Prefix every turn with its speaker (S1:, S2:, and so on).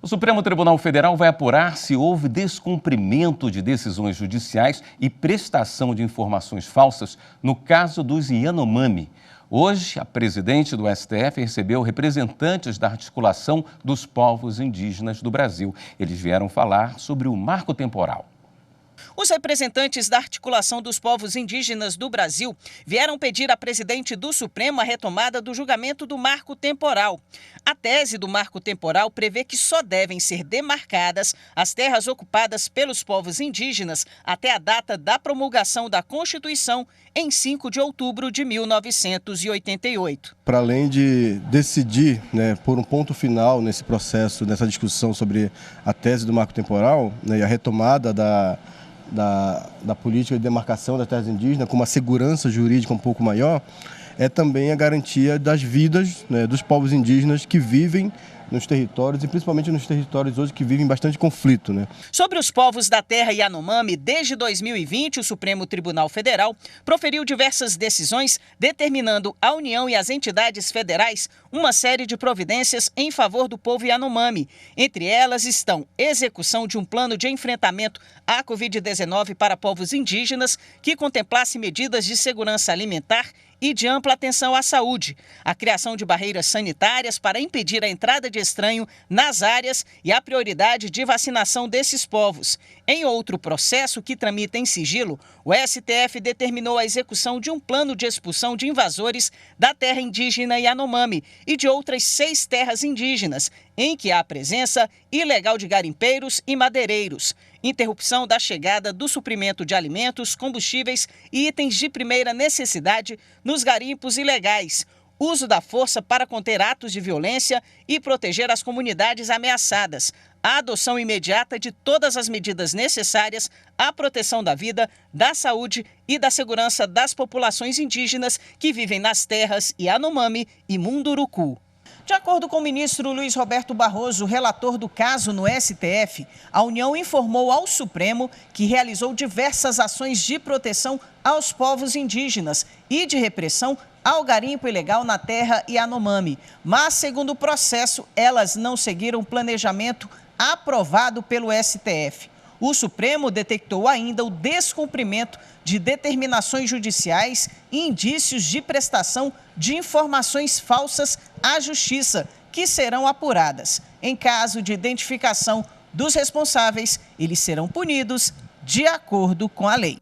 S1: O Supremo Tribunal Federal vai apurar se houve descumprimento de decisões judiciais e prestação de informações falsas no caso dos Yanomami. Hoje, a presidente do STF recebeu representantes da articulação dos povos indígenas do Brasil. Eles vieram falar sobre o marco temporal.
S2: Os representantes da articulação dos povos indígenas do Brasil vieram pedir à presidente do Supremo a retomada do julgamento do marco temporal. A tese do marco temporal prevê que só devem ser demarcadas as terras ocupadas pelos povos indígenas até a data da promulgação da Constituição, em 5 de outubro de 1988.
S3: Para além de decidir, por um ponto final nesse processo, nessa discussão sobre a tese do marco temporal, e a retomada da política de demarcação das terras indígenas com uma segurança jurídica um pouco maior, é também a garantia das vidas, dos povos indígenas que vivem nos territórios e principalmente nos territórios hoje que vivem bastante conflito.
S2: Sobre os povos da terra Yanomami, desde 2020, o Supremo Tribunal Federal proferiu diversas decisões determinando à União e às entidades federais uma série de providências em favor do povo Yanomami. Entre elas estão execução de um plano de enfrentamento à Covid-19 para povos indígenas que contemplasse medidas de segurança alimentar e de ampla atenção à saúde, a criação de barreiras sanitárias para impedir a entrada de estranho nas áreas e a prioridade de vacinação desses povos. Em outro processo que tramita em sigilo, o STF determinou a execução de um plano de expulsão de invasores da terra indígena Yanomami e de outras 6 terras indígenas, em que há presença ilegal de garimpeiros e madeireiros, interrupção da chegada do suprimento de alimentos, combustíveis e itens de primeira necessidade nos garimpos ilegais, uso da força para conter atos de violência e proteger as comunidades ameaçadas, a adoção imediata de todas as medidas necessárias à proteção da vida, da saúde e da segurança das populações indígenas que vivem nas terras Yanomami e Munduruku. De acordo com o ministro Luiz Roberto Barroso, relator do caso no STF, a União informou ao Supremo que realizou diversas ações de proteção aos povos indígenas e de repressão ao garimpo ilegal na terra Yanomami. Mas, segundo o processo, elas não seguiram o planejamento aprovado pelo STF. O Supremo detectou ainda o descumprimento de determinações judiciais e indícios de prestação de informações falsas à Justiça, que serão apuradas. Em caso de identificação dos responsáveis, eles serão punidos de acordo com a lei.